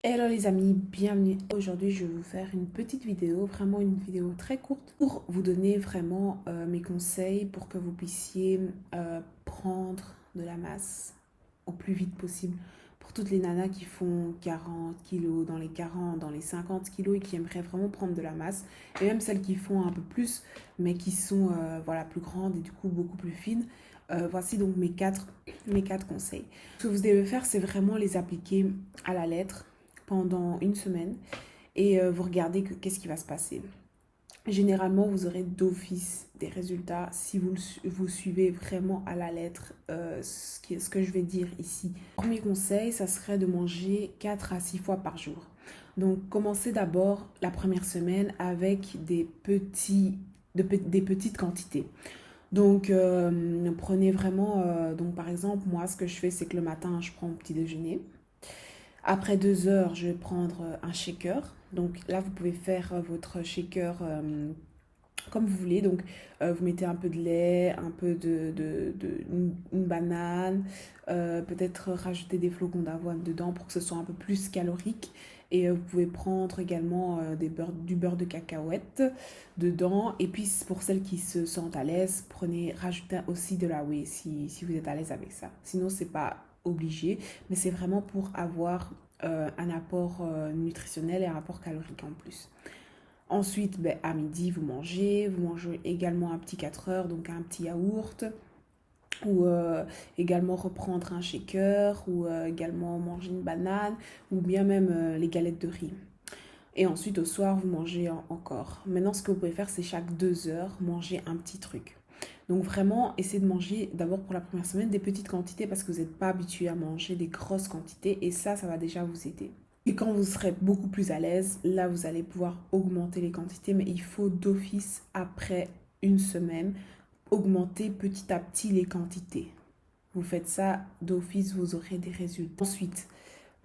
Hello les amis, bienvenue. Aujourd'hui, je vais vous faire une petite vidéo, vraiment une vidéo très courte pour vous donner vraiment mes conseils pour que vous puissiez prendre de la masse au plus vite possible. Pour toutes les nanas qui font 40 kilos, dans les 40, dans les 50 kilos et qui aimeraient vraiment prendre de la masse. Et même celles qui font un peu plus, mais qui sont voilà, plus grandes et du coup beaucoup plus fines. Voici donc mes quatre conseils. Ce que vous devez faire, c'est vraiment les appliquer à la lettre pendant une semaine et vous regardez qu'est-ce qui va se passer. Généralement, vous aurez d'office des résultats si vous suivez vraiment à la lettre ce que je vais dire ici. Premier conseil, ça serait de manger 4 à 6 fois par jour. Donc, commencez d'abord la première semaine avec des petites quantités. Donc, prenez vraiment, donc par exemple, moi, ce que je fais, c'est que le matin, je prends mon petit déjeuner. Après 2 heures, je vais prendre un shaker. Donc là, vous pouvez faire votre shaker comme vous voulez. Donc, vous mettez un peu de lait, un peu une banane, peut-être rajouter des flocons d'avoine dedans pour que ce soit un peu plus calorique. Et vous pouvez prendre également du beurre de cacahuète dedans. Et puis, pour celles qui se sentent à l'aise, rajoutez aussi de la whey si vous êtes à l'aise avec ça. Sinon, c'est pas obligé, mais c'est vraiment pour avoir un apport nutritionnel et un apport calorique en plus. Ensuite, à midi, vous mangez également un petit 4 heures, donc un petit yaourt, ou également reprendre un shaker, ou également manger une banane, ou bien même les galettes de riz. Et ensuite, au soir, vous mangez encore. Maintenant, ce que vous pouvez faire, c'est chaque 2 heures, manger un petit truc. Donc vraiment, essayez de manger d'abord pour la première semaine des petites quantités parce que vous n'êtes pas habitué à manger des grosses quantités et ça va déjà vous aider. Et quand vous serez beaucoup plus à l'aise, là, vous allez pouvoir augmenter les quantités, mais il faut d'office, après une semaine, augmenter petit à petit les quantités. Vous faites ça d'office, vous aurez des résultats. Ensuite,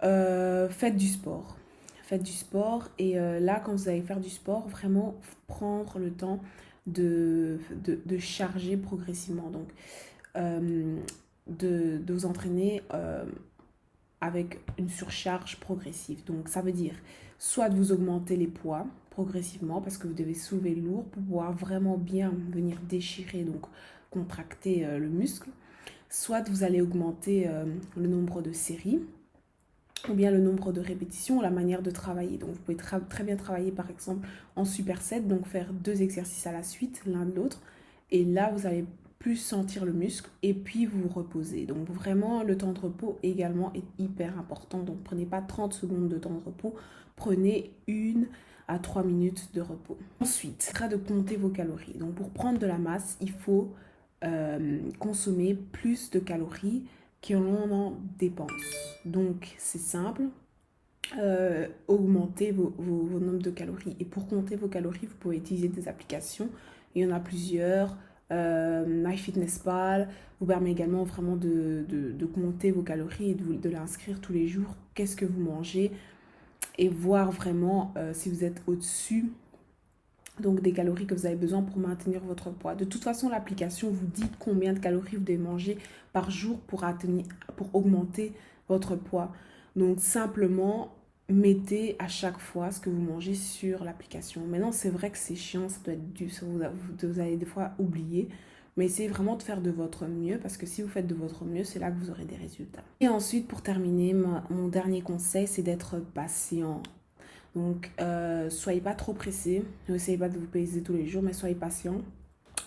faites du sport. Faites du sport et là, quand vous allez faire du sport, vraiment prendre le temps de charger progressivement. Donc, de vous entraîner avec une surcharge progressive. Donc, ça veut dire soit de vous augmenter les poids progressivement parce que vous devez soulever lourd pour pouvoir vraiment bien venir déchirer, donc contracter le muscle. Soit vous allez augmenter le nombre de séries ou bien le nombre de répétitions ou la manière de travailler. Donc vous pouvez très bien travailler par exemple en superset, donc faire 2 exercices à la suite, l'un de l'autre. Et là, vous allez plus sentir le muscle et puis vous reposez. Donc vraiment, le temps de repos également est hyper important. Donc prenez pas 30 secondes de temps de repos, prenez 1 à 3 minutes de repos. Ensuite, c'est de compter vos calories. Donc pour prendre de la masse, il faut consommer plus de calories qu'on en dépense. Donc c'est simple, augmentez vos nombres de calories. Et pour compter vos calories, vous pouvez utiliser des applications. Il y en a plusieurs. MyFitnessPal vous permet également vraiment de compter vos calories et de l'inscrire tous les jours. Qu'est-ce que vous mangez et voir vraiment si vous êtes au-dessus donc des calories que vous avez besoin pour maintenir votre poids. De toute façon, l'application vous dit combien de calories vous devez manger par jour pour augmenter votre poids. Donc simplement, mettez à chaque fois ce que vous mangez sur l'application. Maintenant, c'est vrai que c'est chiant, ça doit être dur, vous allez des fois oublier. Mais essayez vraiment de faire de votre mieux parce que si vous faites de votre mieux, c'est là que vous aurez des résultats. Et ensuite, pour terminer, mon dernier conseil, c'est d'être patient. Donc, soyez pas trop pressé. N'essayez pas de vous peser tous les jours, mais soyez patient.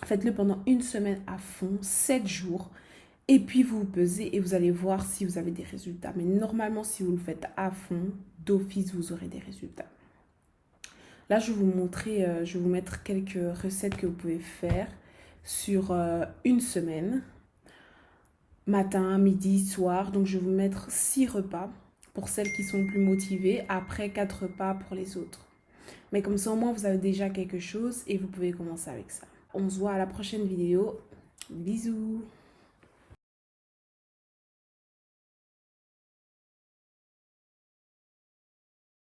Faites-le pendant une semaine à fond, 7 jours. Et puis, vous vous pesez et vous allez voir si vous avez des résultats. Mais normalement, si vous le faites à fond, d'office, vous aurez des résultats. Là, je vais vous montrer, je vais vous mettre quelques recettes que vous pouvez faire sur une semaine. Matin, midi, soir. Donc, je vais vous mettre 6 repas pour celles qui sont plus motivées. Après, 4 repas pour les autres. Mais comme ça, au moins, vous avez déjà quelque chose et vous pouvez commencer avec ça. On se voit à la prochaine vidéo. Bisous!